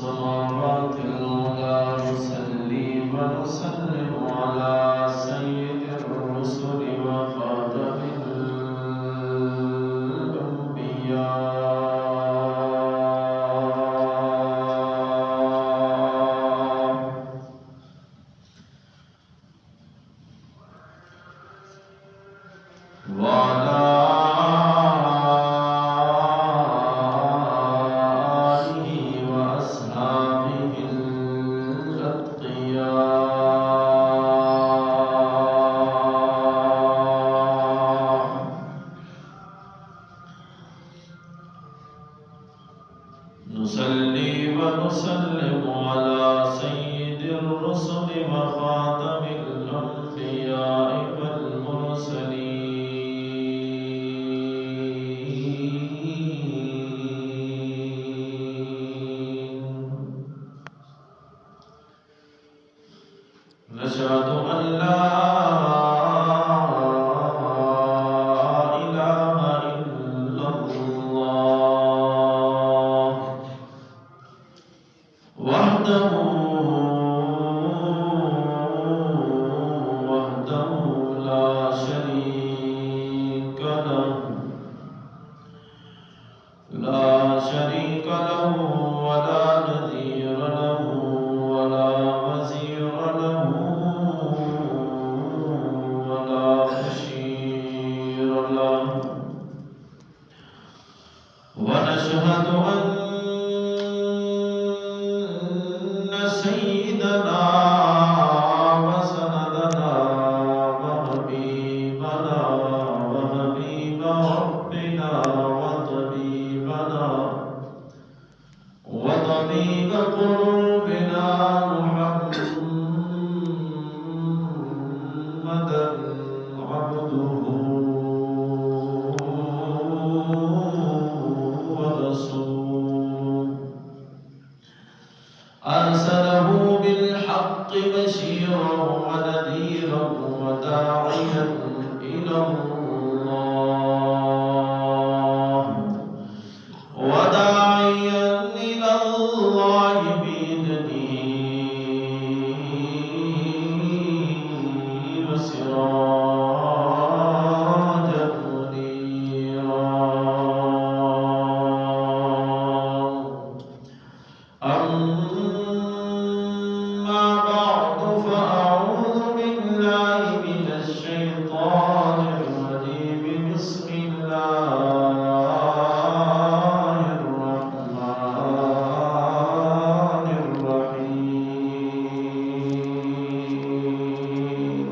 السماوات العلى نصلي ونسلم على سيد الرسل وخاتم الأنبياء وعلى آله وأصحابه الأتقياء نصلي ونسلم على سيد الرسل وخاتم الأنبياء والمرسلين نشهد أن لا إله إلا الله وحده لا شريك له ولا نذير له ولا وزير له ولا بشير له ونشهد أن سيدنا وسندنا وحبيبنا وحبيب ربنا وطبيب قلوبنا محمدا عبده ورسوله أرسله بالحق بشيرا ونذيرا وداعيا إلى الله بإذنه وسراجا منيرا أما بعد فأعوذ بالله من الشيطان الرجيم بسم الله الرحمن الرحيم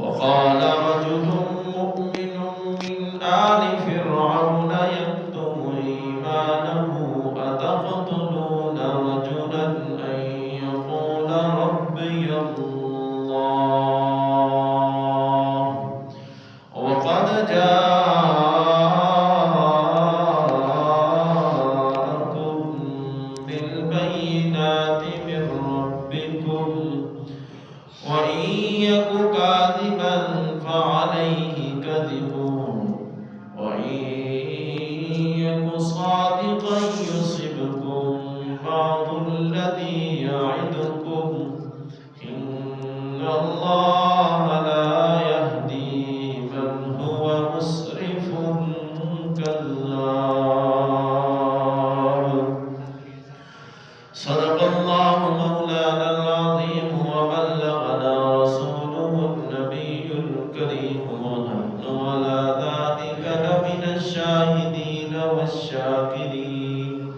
وقال رجل مؤمن من آل فرعون يكتم إيمانه أتقتلون رجلا أن يقول ربي الله وقد جاءكم بالبينات من ربكم وإن يك كاذبا فعليه كذبه وإن يك صادقا يصبكم بعض الذي يعدكم إن الله لا يهدي من هو مسرف كذاب صدق الله مولانا العظيم وبلغنا رسوله النبي الكريم ونحن على ذلك لمن الشاهدين والشاكرين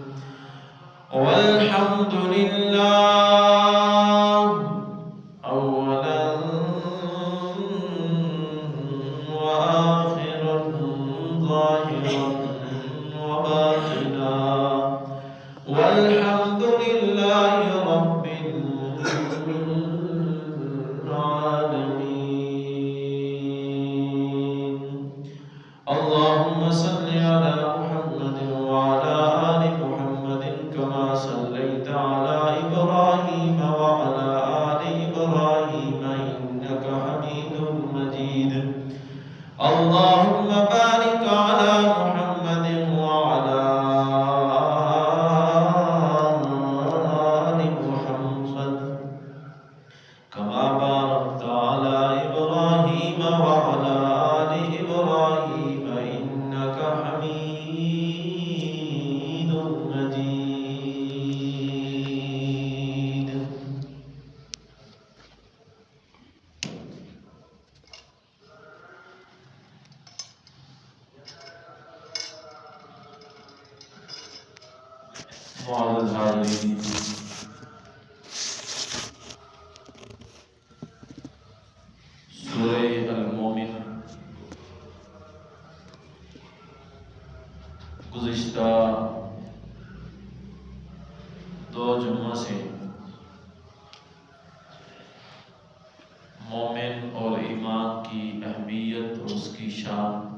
والحمد لله أولا وآخرا ظاهرا وباطنا والحمد لله رب العالمين اللهم صل على محمد وعلى آل محمد كما صليت على إبراهيم معزز حاضرین، سورہ المومن گزشتہ 2 جمعہ سے مومن اور ایمان کی اہمیت اور اس کی شان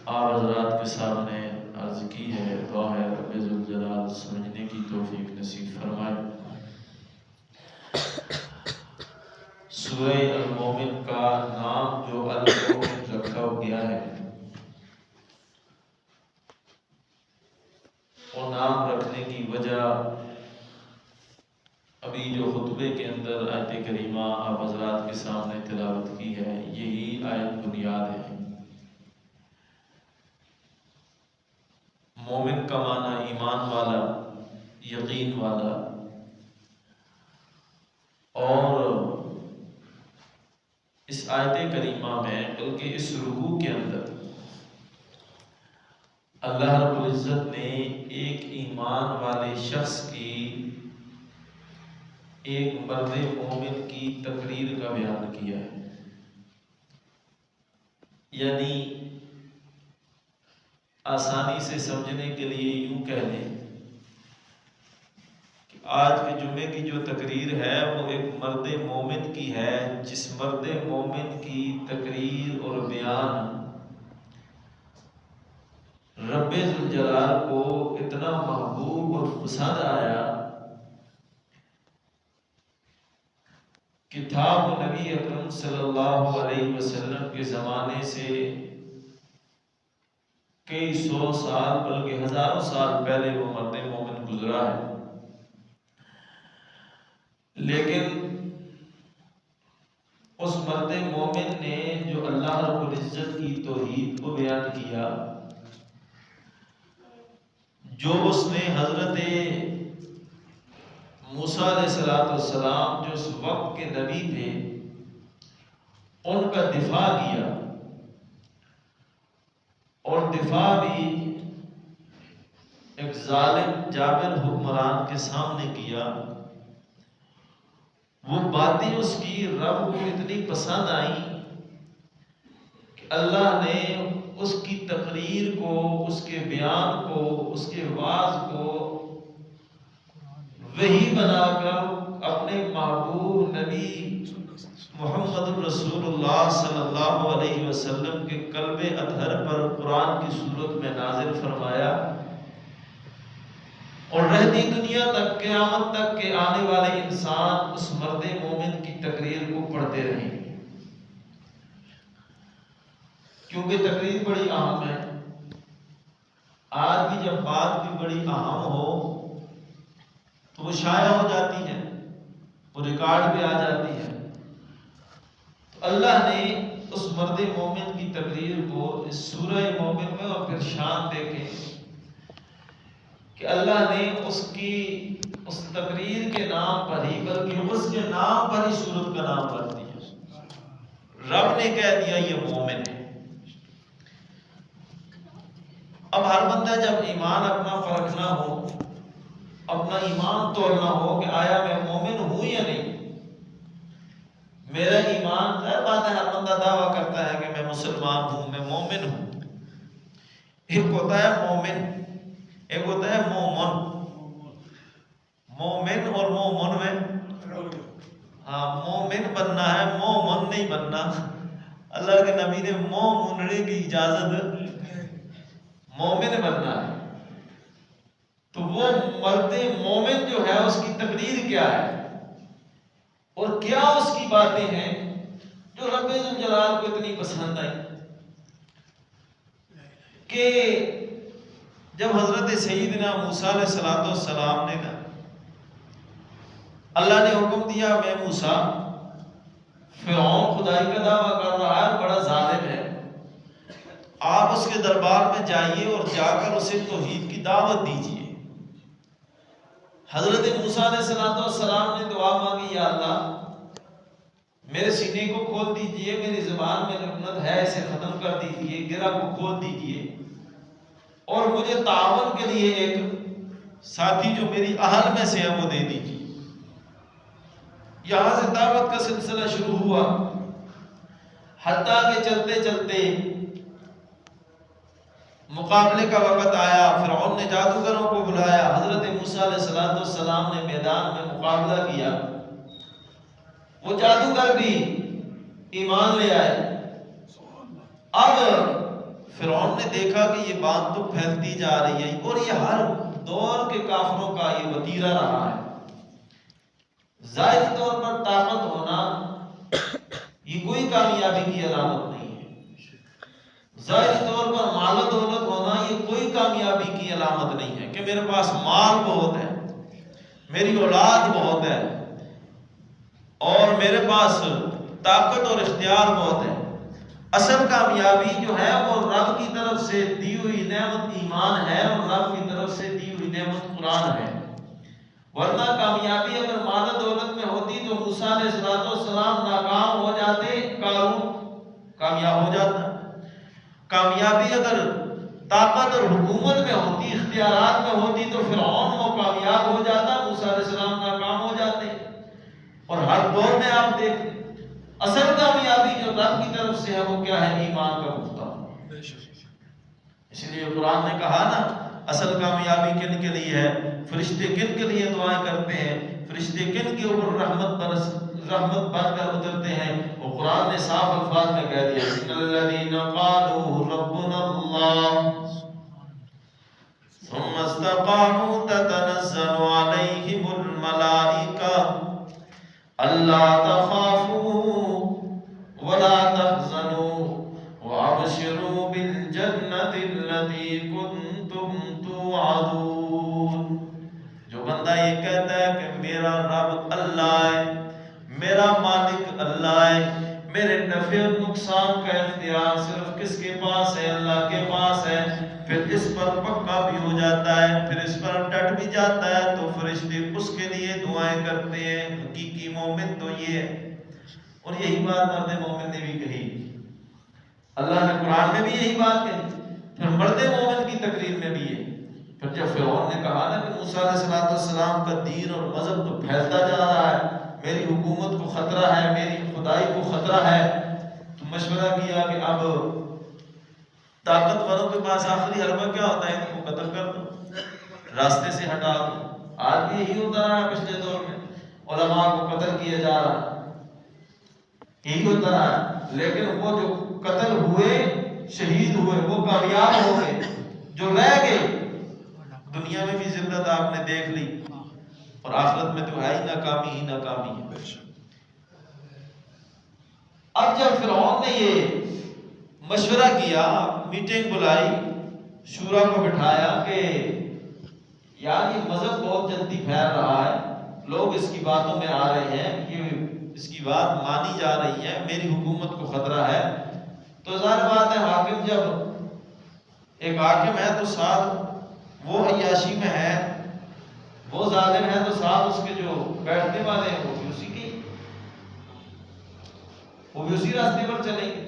آپ حضرات کے سامنے عرض کی ہے۔ دعا ہے رب ذوالجلال سمجھنے کی توفیق نصیب فرمائے۔ سورہ المومن کا نام جو المومن رکھا گیا ہے، وہ نام رکھنے کی وجہ ابھی جو خطبے کے اندر آیت کریمہ آپ حضرات کے سامنے تلاوت کی ہے، یہی آیت بنیاد ہے۔ مومن کا معنی ایمان والا، یقین والا، اور اس آیت کریمہ میں بلکہ اس رکوع کے اندر اللہ رب العزت نے ایک ایمان والے شخص کی، ایک مرد مومن کی تقریر کا بیان کیا ہے۔ یعنی آسانی سے سمجھنے کے لیے یوں کہہ لیں کہ آج کے جمعے کی جو تقریر ہے وہ ایک مرد مومن کی ہے، جس مرد مومن کی تقریر اور بیان رب ذوالجلال کو اتنا محبوب اور پسند آیا کہ تھا وہ نبی اکرم صلی اللہ علیہ وسلم کے زمانے سے کئی 100 سال بلکہ ہزاروں سال پہلے وہ مرد مومن گزرا ہے، لیکن اس مرد مومن نے جو اللہ رب العزت کی توحید کو بیان کیا، جو اس نے حضرت موسیٰ علیہ السلام جو اس وقت کے نبی تھے ان کا دفاع کیا، اور دفاع بھی ایک ظالم جابر حکمران کے سامنے کیا، وہ باتیں اس کی رب کو اتنی پسند آئیں کہ اللہ نے اس کی تقریر کو، اس کے بیان کو، اس کے واعظ کو وحی بنا کر اپنے محبوب نبی محمد رسول اللہ صلی اللہ علیہ وسلم کے قلب اطہر پر قرآن کی صورت میں نازل فرمایا، اور رہتی دنیا تک، قیامت تک کے آنے والے انسان اس مرد مومن کی تقریر کو پڑھتے رہیں گے، کیونکہ تقریر بڑی اہم ہے۔ آج بھی جب بات بھی بڑی اہم ہو تو وہ شائع ہو جاتی ہے، وہ ریکارڈ پہ آ جاتی ہے۔ تو اللہ نے اس مرد مومن کی تقریر کو اس سورہ مومن میں، اور پھر شان دیکھیں کہ اللہ نے اس تقریر کے نام پر ہی، بلکہ اس کے نام پر ہی سورت کا نام رکھ دیا۔ رب نے کہہ دیا یہ مومن ہے۔ اب ہر بندہ جب ایمان اپنا پرکھنا ہو، اپنا ایمان تولنا ہو کہ آیا میں مومن ہوں یا نہیں، میرا ایمان، ظاہر بات ہے ہر بندہ دعویٰ کرتا ہے کہ میں مسلمان ہوں، میں مومن ہوں۔ ایک ہوتا ہے مومن، ایک ہوتا ہے مومن۔ مومن اور مومن میں مومن بننا ہے، مومن نہیں بننا۔ اللہ کے نبی نے مومننے کی اجازت، مومن بننا ہے۔ تو وہ مرد مومن جو ہے اس کی تقریر کیا ہے، اور کیا اس کی باتیں ہیں جو رب ذوالجلال کو اتنی پسند آئی کہ جب حضرت سیدنا موسیٰ علیہ السلام نے کہا، اللہ نے حکم دیا میں موسیٰ، فرعون خدائی کا دعویٰ کر رہا ہے، بڑا ظالم ہے، آپ اس کے دربار میں جائیے اور جا کر اسے توحید کی دعوت دیجیے۔ حضرت موسیٰ علیہ السلام نے دعا مانگی، یا اللہ میرے سینے کو کھول دیجئے، میری زبان میں لکنت ہے اسے ختم کر دیجئے، گرہ کو کھول دیجئے، اور مجھے تعاون کے لیے ایک ساتھی جو میری اہل میں سے ہے وہ دے دیجیے۔ یہاں سے دعوت کا سلسلہ شروع ہوا، حتیٰ کہ چلتے چلتے مقابلے کا وقت آیا۔ فرعون نے جادوگروں کو بلایا، حضرت موسیٰ علیہ السلام نے میدان میں مقابلہ کیا۔ وہ جادوگر بھی ایمان لے آئے۔ اب فرعون نے دیکھا کہ یہ بات تو پھیلتی جا رہی ہے، اور یہ ہر دور کے کافروں کا یہ وتیرہ رہا ہے۔ ظاہری طور پر طاقت ہونا یہ کوئی کامیابی کی علامت نہیں ہے، ظاہری طور پر مال و دولت ہونا یہ کوئی کامیابی کی علامت نہیں ہے کہ میرے پاس مال بہت ہے، میری اولاد بہت ہے اور میرے پاس طاقت اور اختیار بہت ہے۔ اصل کامیابی جو ہے وہ رب کی طرف سے دی ہوئی نعمت ایمان ہے، اور رب کی طرف سے دی ہوئی نعمت قرآن ہے۔ ورنہ کامیابی اگر مال و دولت میں ہوتی تو موسیٰ علیہ السلام ناکام ہو جاتے، قارون کامیاب ہو جاتا۔ کامیابی اگر طاقت اور حکومت میں ہوتی، اختیارات میں ہوتی، تو فرعون وہ کامیاب ہو جاتا، موسیٰ علیہ السلام ناکام ہو جاتے۔ اور ہر دور میں آپ دیکھیں اصل کامیابی جو رب کی طرف سے ہے وہ کیا ہے؟ ایمان کا پختہ ہونا۔ اس لیے قرآن نے کہا نا، اصل کامیابی کن کے لیے ہے؟ فرشتے کن کے لیے دعائیں کرتے ہیں؟ فرشتے کن کے اوپر رحمت بن کر اترتے ہیں؟ وہ قرآن نے صاف الفاظ میں کہہ دیا، ان الذین قالوا ربنا اللہ ثم استقاموا تتنزل علیہم الملائکہ الا تخافوا ولا تحزنوا وابشروا بالجنة التي كنتم توعدون۔ جو بندہ یہ کہتا ہے کہ میرا رب اللہ ہے، میرا مالک اللہ ہے، میرے نفع اور نقصان کا اختیار صرف کس کے پاس ہے؟ اللہ کے پاس ہے، پھر اس پر پکا بھی ہو جاتا ہے، پھر اس پر ڈٹ بھی جاتا ہے، تو فرشتے اس کے لیے دعائیں کرتے ہیں۔ حقیقی مومن تو یہ ہے، اور یہی بات مرد مومن نے بھی کہی، اللہ نے قرآن میں بھی یہی بات کہی، پھر مرد مومن کی تقریر میں بھی ہے۔ پھر جب فرعون نے کہا نا کہ موسیٰ علیہ السلام کا دین اور مذہب تو پھیلتا جا رہا ہے، میری حکومت کو خطرہ ہے، میری خدائی کو خطرہ ہے، تو مشورہ کیا کہ اب طاقتوروں کے پاس آخری حربہ کیا ہوتا ہے؟ ان کو قتل کر دو، راستے سے ہٹا دو۔ آج بھی یہی ہوتا رہا ہے، پچھلے دور میں علماء کو قتل کیا جا رہا ہے، یہی ہوتا رہا ہے۔ لیکن وہ جو قتل ہوئے، شہید ہوئے، وہ کامیاب ہو گئے، جو رہ گئے دنیا میں بھی ذلت آپ نے دیکھ لی، اور آخرت میں تو ہے ہی ناکامی ہی ناکامی ہے۔ اب جب فرعون نے یہ مشورہ کیا، میٹنگ بلائی، شورا کو بٹھایا کہ یار یہ مذہب بہت جلدی پھیل رہا ہے، لوگ اس کی باتوں میں آ رہے ہیں، یہ اس کی بات مانی جا رہی ہے، میری حکومت کو خطرہ ہے، تو ظاہر بات ہے حاکم جب ایک حاکم ہے تو ساتھ وہ عیاشی میں ہے، وہ ظالم ہے تو ساتھ اس کے جو بیٹھنے والے ہیں وہ بھی اسی راستے پر چلیں گے۔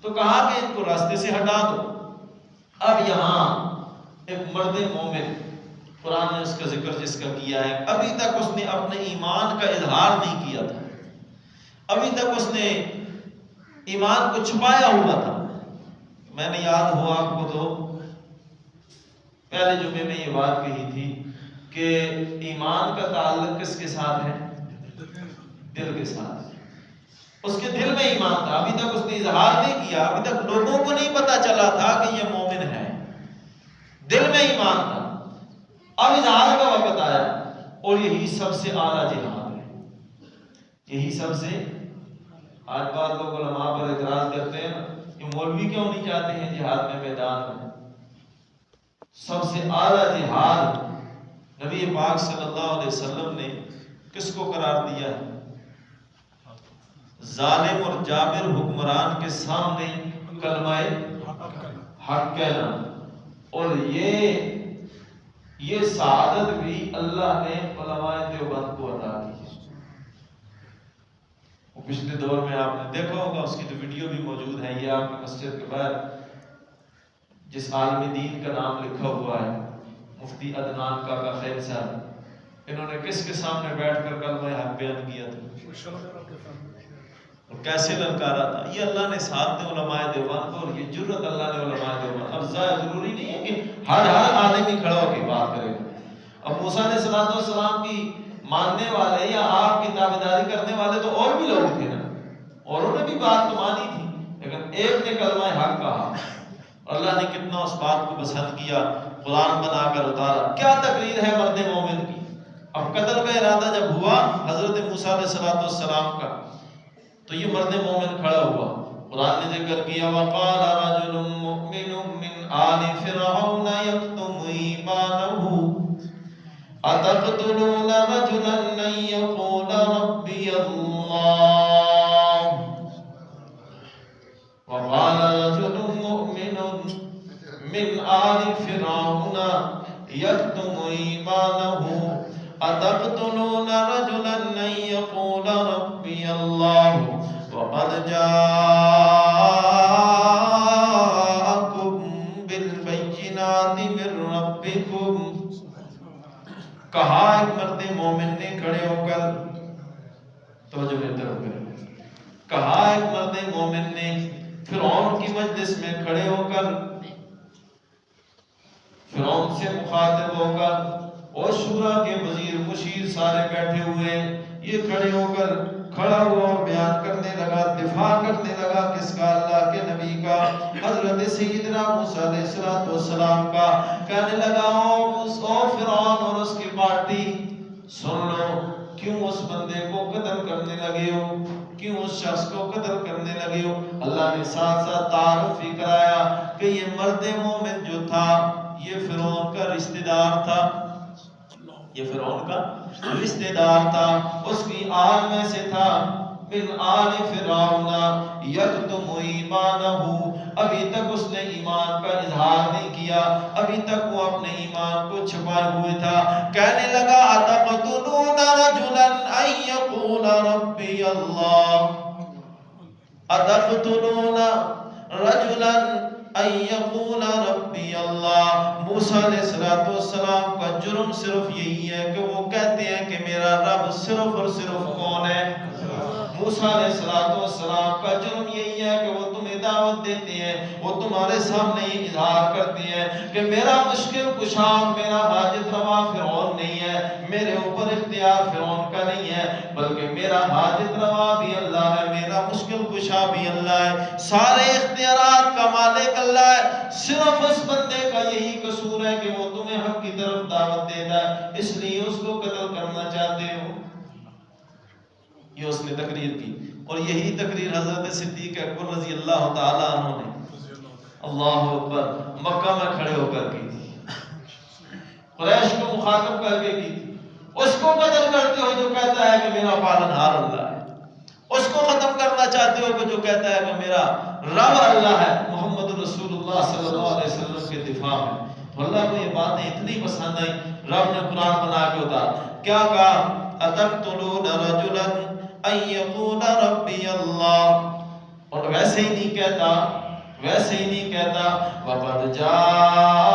تو کہا کہ ان کو راستے سے ہٹا دو۔ اب یہاں ایک مرد مومن، قرآن نے اس کا ذکر جس کا کیا ہے، ابھی تک اس نے اپنے ایمان کا اظہار نہیں کیا تھا، ابھی تک اس نے ایمان کو چھپایا ہوا تھا۔ میں نے یاد ہو آپ کو تو پہلے جمعے میں یہ بات کہی تھی کہ ایمان کا تعلق کس کے ساتھ ہے؟ دل کے ساتھ۔ اس کے دل میں ایمان تھا، ابھی تک اس نے اظہار نہیں کیا، ابھی تک لوگوں کو نہیں پتا چلا تھا کہ یہ مومن ہے، دل میں ایمان تھا۔ اب اظہار کا وقت آیا، اور یہی سب سے اعلیٰ جہاد ہے، یہی سب سے۔ آج بعض لوگ علماء پر اعتراض کرتے ہیں کہ مولوی کیوں نہیں جاتے ہیں جہاد میں، میدان میں؟ سب سے اعلیٰ جہاد نبی پاک صلی اللہ علیہ وسلم نے کس کو قرار دیا ہے؟ ظالم اور جابر حکمران کے سامنے کلمہ حق کہنا، اور یہ سعادت بھی اللہ نے علماء دیوبند کو عطا کی۔ پچھلے دور میں آپ نے دیکھا ہوگا، اس کی تو ویڈیو بھی موجود ہے، یہ آپ کی مسجد کے باہر جس عالم دین کا نام لکھا ہوا ہے مفتی عدنان کاکا خیل صاحب، انہوں نے کس کے سامنے بیٹھ کر کلمہ حق بیان کیا تھا اور کیسے للکارا تھا؟ یہ اللہ نے ساتھ دے علماء دیوبند کو، اور یہ جرت اللہ نے علماء دیوبند۔ اب ضروری نہیں ہے کہ ہر عالم ہی کھڑا ہو کے بات کرے گا۔ اب موسیٰ علیہ السلام کی ماننے والے یا آپ کی تابعداری کرنے والے تو اور بھی لوگ تھے نا، اوروں نے بھی بات تو مانی تھی، لیکن ایک نے کلمہ حق کہا، اللہ نے کتنا اس بات کو پسند کیا، قرآن بنا کر اتارا۔ کیا تقریر ہے مرد مومن کی۔ اب قتل کا ارادہ جب ہوا حضرت موسیٰ علیہ السلام کا، تو یہ مرد مومن کھڑا ہوا، قرآن نے ذکر کیا وَقَالَ رَجُلٌ مُؤْمِنٌ مِّنْ آلِ فِرْعَوْنَ يَكْتُمُ إِيمَانَهُ أَتَقْتُلُونَ رَجُلًا أَن يَقُولَ رَبِّيَ اللَّهُ وَقَالَ رَجُلٌ مُؤْمِنٌ مِّنْ آلِ فِرْعَوْنَ يَكْتُمُ إِيمَانَهُ أَتَقْتُلُونَ رَجُلًا أَن يَقُولَ رَبِّيَ اللَّهُ وَقَدْ جَاءَكُم بِالْبَيِّنَاتِ مِن رَبِّكُمْ۔ کہا ایک مرد مومن نے کھڑے ہو کر، توجہ میری طرف کریں، کہا ایک مرد مومن نے فرعون کی مجلس میں کھڑے ہو کر، فرعون سے مخاطب ہو کر، اور شورا کے وزیر مشیر سارے بیٹھے ہوئے، یہ کھڑے ہو کر کھڑا ہوا اور بیان کرنے لگا، دفاع کرنے لگا کس کا؟ اللہ کے نبی کا، حضرت سیدنا موسیٰ علیہ السلام کا۔ کہنے لگا او فرعون اور اس کی پارٹی، سن لو، کیوں اس بندے کو قتل کرنے لگے ہو؟ کیوں اس شخص کو قتل کرنے لگے ہو؟ اللہ نے ساتھ ساتھ تعارف بھی کرایا کہ یہ مرد مومن جو تھا یہ فرعون کا رشتہ دار تھا، یہ فرعون کا رشتہ دار تھا، اس کی آل میں سے تھا، من آل فرعون یکتم ایمانہ۔ ابھی تک اس نے ایمان کا اظہار نہیں کیا، ابھی تک وہ اپنے ایمان کو چھپائے ہوئے تھا۔ کہنے لگا اتقتلون رجلا ان یقول ربی اللہ، اتقتلون رجلا ان یقول ربی اللہ۔ موسیٰ علیہ السلام کا جرم صرف یہی ہے کہ وہ کہتے ہیں کہ میرا رب صرف اور صرف کون ہے؟ موسیٰ علیہ السلام کا جرم یہی ہے کہ وہ تمہیں دعوت دیتے ہیں، وہ تمہارے سامنے یہ اظہار کرتے ہیں کہ میرا مشکل کشا، میرا حاجت روا فرعون نہیں ہے، میرے اوپر اختیار فرعون کا نہیں ہے، بلکہ میرا حاجت روا بھی اللہ ہے، میرا مشکل کشا بھی اللہ ہے، سارے اختیارات کا مالک اللہ ہے، صرف اس بندے کا یہی قصور ہے کہ وہ تمہیں حق کی طرف دعوت دیتا ہے، اس لیے اس کو قتل کرنا چاہتے ہو۔ یہ اس نے تقریر کی، اور یہی تقریر حضرت صدیق اکبر رضی اللہ تعالی عنہ نے اللہ اکبر مکہ میں کھڑے ہو کر کی تھی، قریش کو مخاطب کر کے کی تھی۔ اس کو قتل کرتے ہو جو کہتا ہے کہ میرا پالنہار اللہ ہے، اس کو ختم کرنا چاہتے ہو کہ جو کہتا ہے کہ میرا رب اللہ ہے، محمد رسول اللہ صلی اللہ علیہ وسلم کے دفاع میں۔ تو اللہ کو یہ باتیں اتنی پسند آئی، رب نے قرآن بنا کے اتارا، کیا کہا؟ اتقتلون رجلا ان یقول ربی اللہ، اور ویسے ہی نہیں کہتا، ویسے ہی نہیں کہتا وَقَدْ جَاءَكُمْ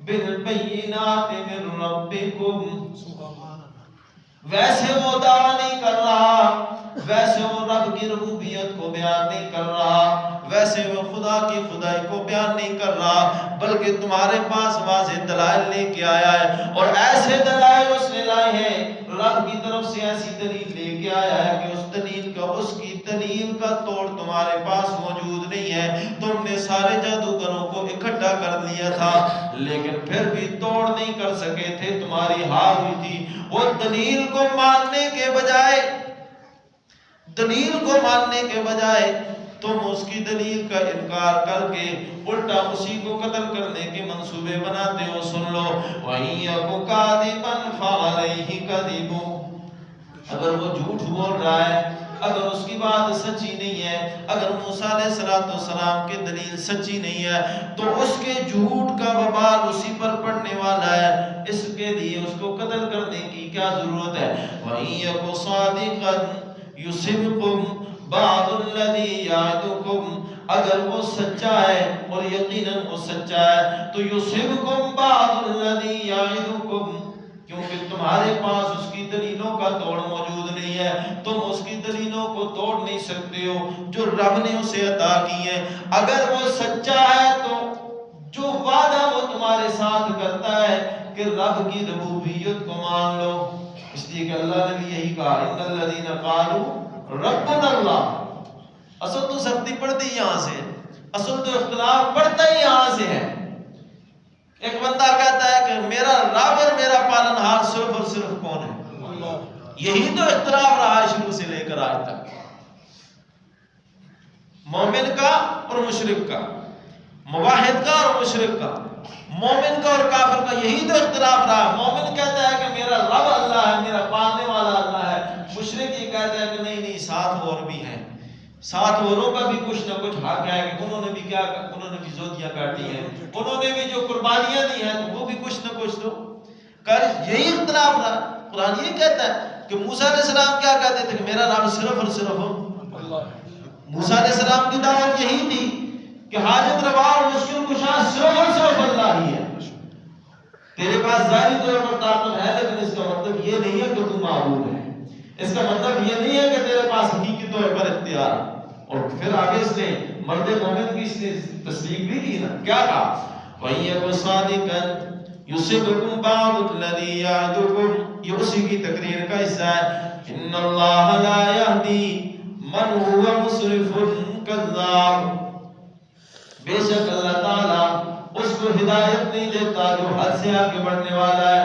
بِالْبَيِّنَاتِ مِن رَبِّكُمْ۔ ویسے وہ دعویٰ نہیں کر رہا، ویسے وہ رب کی ربوبیت کو بیان نہیں کر رہا، ویسے وہ خدا کی خدائی کو بیان نہیں کر رہا، بلکہ تمہارے پاس واضح دلائل لے کے آیا ہے، اور ایسے دلائل اس نے لائے ہیں، رب کی طرف سے ایسی دلیل لے کے آیا ہے کہ اس دلیل کا، اس کی دلیل کا توڑ تمہارے پاس موجود نہیں ہے۔ تم نے سارے جادوگروں کو اکٹھا کر لیا تھا لیکن پھر بھی توڑ نہیں کر سکے تھے، تمہاری ہار ہوئی تھی۔ وہ دلیل کو ماننے کے بجائے، دلیل کو ماننے کے بجائے تم اس کی دلیل کا انکار کر کے الٹا اسی کو قتل کرنے کے منصوبے بناتے ہو۔ سن لو وَإِن يَكُ كَاذِبًا فَعَلَيْهِ كَذِبُهُ، اگر وہ جھوٹ بول رہا ہے، اگر اس کی بات سچی نہیں ہے، اگر موسیٰ علیہ السلام کی دلیل سچی نہیں ہے، تو اس کے جھوٹ کا وبال اسی پر پڑنے والا ہے، اس کے لیے اس کو قتل کرنے کی کیا ضرورت ہے؟ وَإِن يَكُ صَادِقًا يُصِبْكُمْ بَعْضُ الَّذِي يَعِدُكُمْ اگر وہ سچا ہے اور یقیناً وہ سچا ہے تو یصبکم بعض الذی یعدکم، کیونکہ تمہارے پاس اس کی دلیلوں کا توڑ موجود نہیں ہے، تم اس کی دلیلوں کو توڑ نہیں سکتے ہو جو رب نے اسے عطا کی ہے۔ اگر وہ سچا ہے تو جو وعدہ وہ تمہارے ساتھ کرتا ہے کہ رب کی ربوبیت کو مان لو، اس لیے کہ اللہ نے بھی یہی کہا ان الذین قالوا ربنا اللہ۔ اصل تو سختی پڑتی یہاں سے، اصل تو اختلاف پڑتا ہی یہاں سے ہے۔ ایک بندہ کہتا ہے کہ میرا رب اور میرا پالنہار صرف اور صرف کون ہے؟ یہی تو اختلاف رہا ہے شروع سے لے کر آج تک، مومن کا اور مشرک کا، موحد کا اور مشرک کا، مومن کا اور کافر کا، یہی تو اختلاف رہا۔ مومن کہتا ہے کہ میرا رب اللہ ہے، میرا پالنے والا اللہ ہے، مشرک یہ کہتا ہے کہ نہیں ساتھ اور بھی ہیں، ساتھ اوروں کا بھی کچھ نہ کچھ حق ہے کہ انہوں نے بھی کیا، انہوں نے بھی زودیاں کاٹی ہیں، انہوں نے بھی جو قربانیاں دی ہیں تو وہ بھی کچھ نہ کچھ تو کر، یہی اختلاف رہا۔ قرآن یہ کہتا ہے کہ موسیٰ علیہ السلام کیا کہتے تھے کہ میرا رب صرف اور صرف اللہ ہے۔ موسیٰ علیہ السلام کی دعوت یہی تھی کہ حاجت روا اور مشکل کشا صرف اور صرف اللہ ہی ہے۔ تیرے پاس ظاہری طور پر طاقت ہے لیکن اس کا مطلب یہ نہیں ہے کہ تو معبود ہے، اس کا مطلب یہ نہیں ہے کہ تیرے پاس حقیقی طور پر اختیار ہے۔ اور پھر آگے اس نے مرد مومن کی اس نے تصدیق بھی کی نا، کیا کہا وَإِيَكُ صَادِقًا يُصِبْكُمْ بَعْضُ الَّذِي يَعِدُكُمْ، یہ اسی کی تقریر کا حصہ ہے۔ إِنَّ اللَّهَ لَا يَهْدِي مَنْ هُوَ مُسْرِفٌ كَذَّابٌ، بے شک اللہ تعالیٰ اس کو ہدایت نہیں دیتا جو حد سے آگے بڑھنے والا ہے،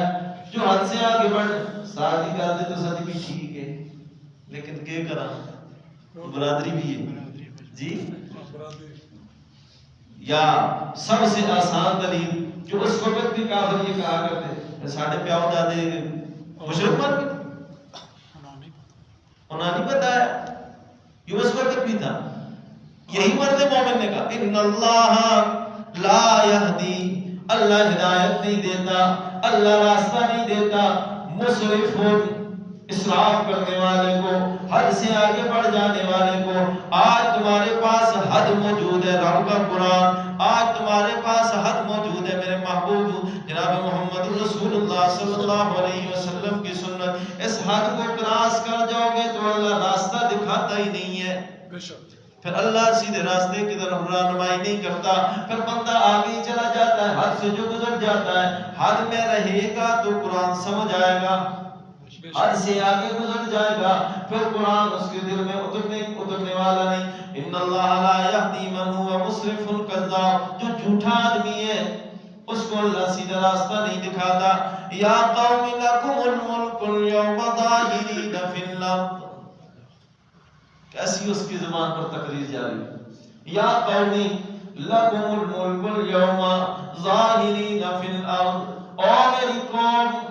جو حد سے آگے بڑھ شادی کر دے تو شادی بھی ٹھیک ہے لیکن کیا کرا برادری بھی ہے جی، یا سب سے آسان دلیل جو اس وقت بھی کافر یہ کہا کرتے ساڑھے پیاؤ دادے مشرک مر گئے، انہوں نے بتایا یہ اس وقت بھی تھا۔ یہی مرد مومن نے کہا ان اللہ لا یہدی، اللہ ہدایت نہیں دیتا، اللہ راستہ نہیں دیتا، مسرف اسراف کرنے والے کو، حد سے آگے بڑھ جانے والے کو۔ آج تمہارے پاس حد موجود ہے رب کا قرآن، آج تمہارے پاس حد موجود ہے میرے محبوب جناب محمد رسول اللہ صلی اللہ علیہ وسلم کی سنت، اس حد کو کراس کر جاؤ گے تو اللہ راستہ دکھاتا ہی نہیں ہے، پھر اللہ سیدھے راستے کی طرف رہنمائی نہیں کرتا، پھر بندہ آگے ہی چلا جاتا ہے، حد سے جو گزر جاتا ہے۔ حد میں رہے گا تو قرآن سمجھ آئے گا، حد سے آگے گزر جائے گا پھر قرآن اس کے دل میں اترنے والا نہیں۔ ان اللہ لا یہدی من هو مسرف کذاب، جو جھوٹا آدمی ہے اس کو اللہ سیدھا راستہ نہیں دکھاتا۔ یا قوم لکم الملک اليوم ظاہرین فی الارض، کیسی اس کی زبان پر تقریر جاری، یا قومی لکم الملک اليوم ظاہرین فی الارض، اور میری قوم،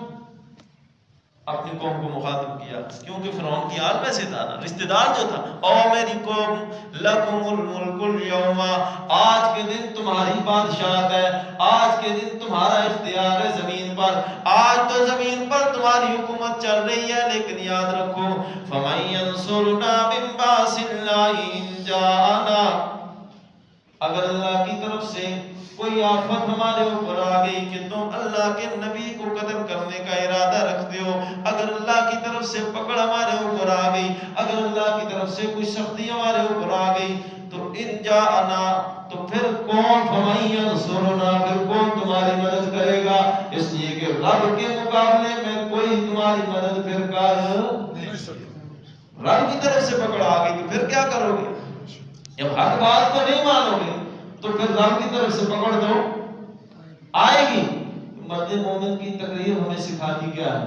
اپنی قوم کو مخاطب کیا کیونکہ فرعون کی حال ویسے تھا نا، رشتہ دار جو تھا، او میری قوم لکم الملک اليوم، آج کے دن تمہاری بادشاہت ہے، آج کے دن تمہارا اختیار ہے زمین پر، آج تو زمین پر تمہاری حکومت چل رہی ہے، لیکن یاد رکھو فَمَن يَنصُرُنَا مِن بَأْسِ اللَّهِ إِن جَاءَنَا، اگر اللہ کی طرف سے کوئی آفت ہمارے اوپر آ گئی کہ تم اللہ کے نبی کو قتل کرنے کا ارادہ رکھتے ہو، اگر اللہ کی طرف سے پکڑ ہمارے اوپر آ گئی، اگر اللہ کی طرف سے کوئی سختی ہمارے اوپر آ گئی تو ان جاءنا، تو پھر کون فَمَن يَنصُرُنَا، پھر کون تمہاری مدد کرے گا، اس لیے کہ رب کے مقابلے میں کوئی تمہاری مدد پھر کر نہیں سکتا۔ رب کی طرف سے پکڑ آ گئی تو پھر کیا کرو گے؟ جب حق بات کو نہیں مانو گے تو پھر رب کی طرف سے پکڑ دو آئے گی۔ مرد مومن کی تقریر ہمیں سکھاتی کیا ہے؟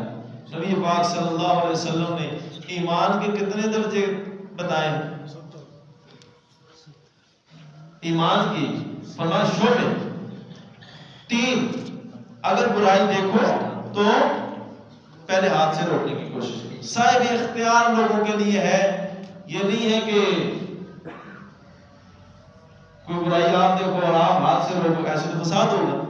نبی پاک صلی اللہ علیہ وسلم نے ایمان کے کتنے درجے بتائے؟ ایمان کی فرمایا شعبے 3، اگر برائی دیکھو تو پہلے ہاتھ سے روکنے کی کوشش کرو۔ صاحب اختیار لوگوں کے لیے ہے، یہ نہیں ہے کہ کوئی برائی آپ دیکھو اور آپ ہاتھ سے روکو، ایسے تو فساد ہوگا۔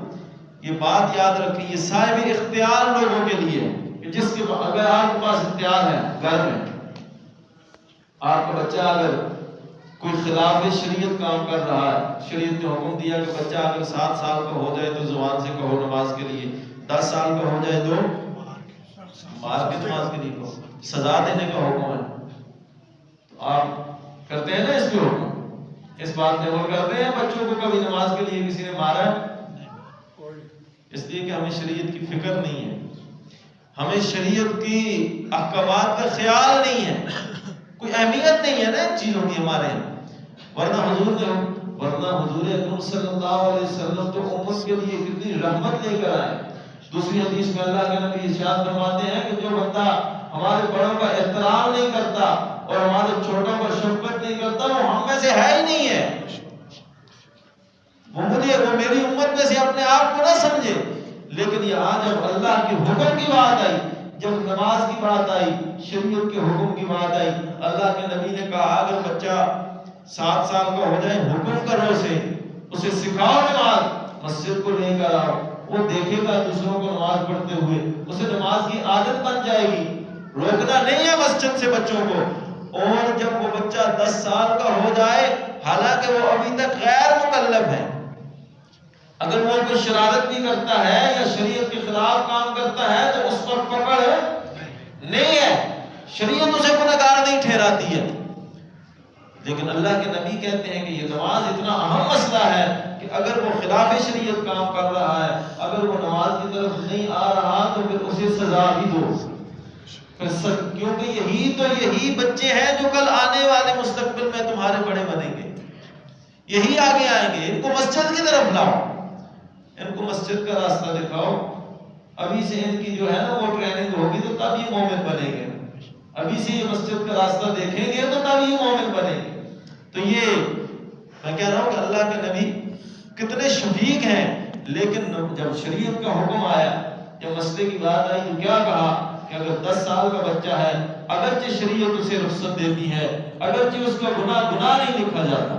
یہ بات یاد رکھیں، یہ صاحب اختیار لوگوں کے لیے ہے کہ جس کے اگر آپ کے پاس اختیار ہے، گھر میں آپ کا بچہ اگر کوئی خلاف شریعت کام کر رہا ہے، شریعت نے حکم دیا کہ بچہ اگر 7 سال کا ہو جائے تو زبان سے کہو نماز کے لیے، 10 سال کا ہو جائے تو مار کے نماز کے لیے کہو، سزا دینے کا حکم ہے، تو آپ کرتے ہیں نا اس پہ حکم، اس بات میں عمل کرتے ہیں؟ بچوں کو کبھی نماز کے لیے کسی نے مارا ہے؟ اس لیے کہ ہمیں شریعت کی فکر نہیں ہے، ہمیں شریعت کی احکامات کا خیال نہیں ہے، کوئی اہمیت نہیں ہے نا ان چیزوں کی ہمارے یہاں۔ ورنہ حضور اکرم صلی اللہ علیہ وسلم تو امت کے لیے کتنی رحمت لے کر آئے۔ دوسری حدیث میں اللہ کے نبی ارشاد فرماتے ہیں کہ جو بندہ ہمارے بڑوں کا احترام نہیں کرتا اور ہمارے چھوٹوں پر شفقت نہیں کرتا وہ ہم میں سے ہے ہی نہیں ہے، وہ میری امت میں سے اپنے آپ کو نہ سمجھے۔ لیکن یہ آج جب اللہ کے حکم کی بات آئی، جب نماز کی بات آئی، شریعت کے حکم کی بات آئی، اللہ کے نبی نے کہا اگر بچہ 7 سال کا ہو جائے حکم کرو اسے سکھاؤ نماز، مسجد کو لے کر آؤ، وہ دیکھے گا دوسروں کو نماز پڑھتے ہوئے، اسے نماز کی عادت بن جائے گی۔ روکنا نہیں ہے مسجد سے بچوں کو، اور جب وہ بچہ 10 سال کا ہو جائے حالانکہ وہ ابھی تک غیر مکلف ہے، اگر وہ کوئی شرارت بھی کرتا ہے یا شریعت کے خلاف کام کرتا ہے تو اس پر پکڑ نہیں ہے، شریعت اسے گنہگار نہیں ٹھہراتی ہے۔ لیکن اللہ کے نبی کہتے ہیں کہ یہ نماز اتنا اہم مسئلہ ہے کہ اگر وہ خلاف شریعت کام کر رہا ہے، اگر وہ نماز کی طرف نہیں آ رہا تو پھر اسے سزا بھی دو، کیونکہ یہی بچے ہیں جو کل آنے والے مستقبل میں تمہارے بڑے بنیں گے، یہی آگے آئیں گے، ان کو مسجد کی طرف لاؤ، ان کو مسجد کا راستہ دکھاؤ۔ ابھی سے ان کی جو ہے نا وہ ٹریننگ ہوگی تو تب یہ مومن بنیں گے، ابھی سے یہ مسجد کا راستہ دیکھیں گے تو تب یہ مومن بنیں گے۔ تو یہ میں کہہ رہا ہوں کہ اللہ کے نبی کتنے شفیق ہیں، لیکن جب شریعت کا حکم آیا، جب مسئلے کی بات آئی تو کیا کہا کہ اگر 10 سال کا بچہ ہے، اگرچہ شریعت اسے رخصت دیتی ہے، اگرچہ اس کا گناہ نہیں لکھا جاتا،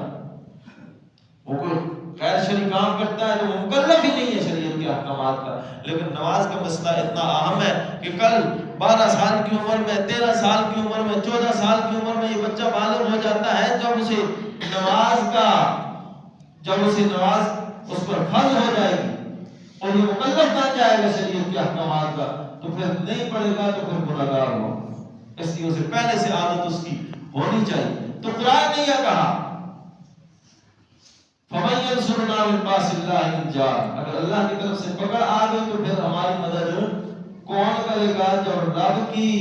وہ کوئی غیر شرعی کام کرتا ہے تو وہ مکلف ہی نہیں ہے شریعت کے احکامات کا، لیکن نماز کا مسئلہ اتنا اہم ہے کہ کل 12 سال کی عمر میں، 13 سال کی عمر میں، 14 سال کی عمر میں یہ بچہ بالغ ہو جاتا ہے، جب اسے نماز اس پر فرض ہو جائے گی اور یہ مکلف بن جائے گا شریعت کے احکامات کا، تو پھر نہیں پڑھے گا تو پھر گنہگار ہو، اس لیے اسے پہلے سے عادت اس کی ہونی چاہیے۔ تو قرآن نے یہ کہا فَمَن يَنصُرُنَا مِن بَأْسِ اللَّهِ إِن جَاءَ، اگر اللہ کی طرف سے پکڑ آ گئی تو پھر ہماری مدد کون کرے گا؟ جب رب کی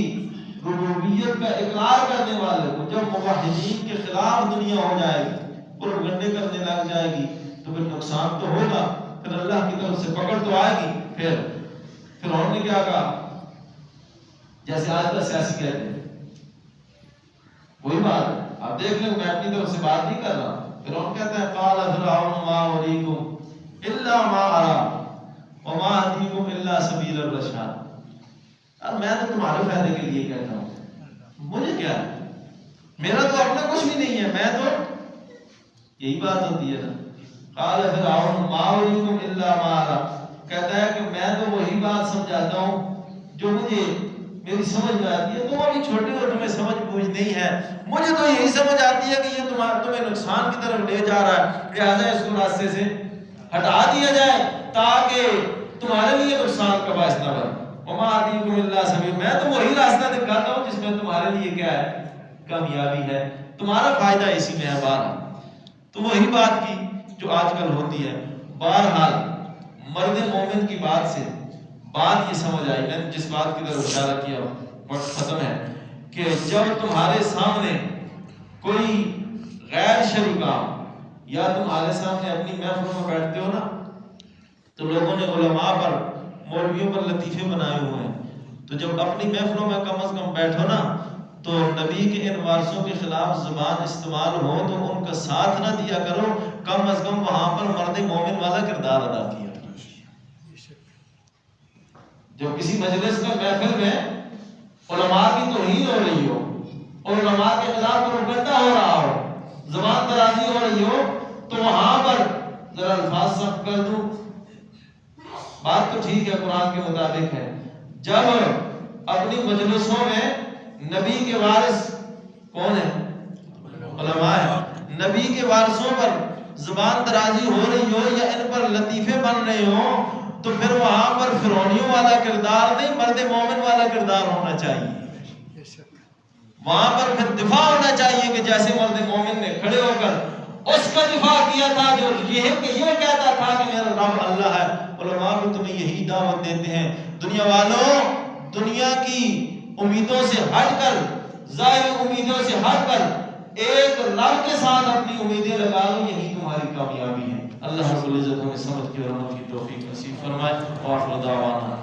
ربوبیت کا اقرار کرنے والے کو، جب موحدین کے خلاف دنیا ہو جائے گی، پروپیگنڈے کرنے لگ جائے گی تو پھر نقصان تو ہوگا، پھر اللہ کی طرف سے پکڑ تو آئے گی۔ پھر انہوں نے کیا کہا؟ جیسے آج کا سیاسی کہتے ہیں، وہی بات ہے، آپ دیکھ لیں، میں اپنی طرف سے بات نہیں کر رہا، فرعون کہتا ہے قال فرعون ما اریکم الا ما ارى وما اهدیکم الا سبیل الرشاد، اور میں تو تمہارے فائدے کے لیے کہتا ہوں، مجھے کیا ہے، میرا تو اپنا کچھ بھی نہیں ہے، میں تو، یہی بات ہوتی ہے نا۔ قال فرعون ما اریکم الا ما ارى، کہتا ہے کہ میں تو وہی بات سمجھاتا ہوں جو مجھے میری سمجھ میں آتی ہے، تم ابھی چھوٹے ہو، تمہیں سمجھ بوجھ نہیں ہے، مجھے تو یہی سمجھ آتی ہے کہ یہ تمہیں نقصان کی طرف لے جا رہا ہے، لہٰذا اس کو راستے سے ہٹا دیا جائے تاکہ تمہارے لیے نقصان کا باعث نہ بنے۔ وما اهدیکم الا سبیل، میں تو وہی راستہ دکھاتا ہوں جس میں تمہارے لیے کیا ہے، کامیابی ہے، تمہارا فائدہ اسی میں ہے۔ بہرحال تو وہی بات کی جو آج کل ہوتی ہے۔ بہرحال مرد مومن کی بات سے بات یہ سمجھ آئی، میں نے جس بات کی طرف اشارہ کیا وقت ختم ہے، کہ جب تمہارے سامنے کوئی غیر شرعی کام، یا تمہارے سامنے اپنی محفلوں میں بیٹھتے ہو نا تو لوگوں نے علماء پر، مولویوں پر لطیفے بنائے ہوئے ہیں، تو جب اپنی محفلوں میں کم از کم بیٹھو نا تو نبی کے ان وارثوں کے خلاف زبان استعمال ہو تو ان کا ساتھ نہ دیا کرو، کم از کم وہاں پر مرد مومن والا کردار ادا کیا۔ جو کسی مجلس میں، محفل میں علماء کی توہین ہو رہی ہو اور علماء کے خلاف پروپیگنڈا ہو رہا ہو، زبان درازی ہو رہی ہو، تو وہاں پر ذرا الفاظ سخت کر دوں، بات تو ٹھیک ہے قرآن کے مطابق ہے، جب اپنی مجلسوں میں نبی کے وارث کون ہیں؟ علماء ہیں، نبی کے وارثوں پر زبان درازی ہو رہی ہو یا ان پر لطیفے بن رہے ہوں تو پھر وہاں پر فرعونیوں والا کردار نہیں، مرد مومن والا کردار ہونا چاہیے. وہاں پر پھر دفاع ہونا چاہیے کہ جیسے مرد مومن نے کھڑے ہو کر اس کا دفاع کیا تھا جو یہ کہتا تھا کہ میرا رب اللہ ہے. علماء بھی تمہیں یہی دعوت دیتے ہیں، دنیا والوں دنیا کی امیدوں سے ہٹ کر، ظاہری امیدوں سے ہٹ کر ایک رب کے ساتھ اپنی امیدیں لگا لو، یہی تمہاری کامیابی ہے. اللہ رب العزت ہمیں سمجھ کے اور عمل کی توفیق نصیب فرمائے. وآخر دعوانا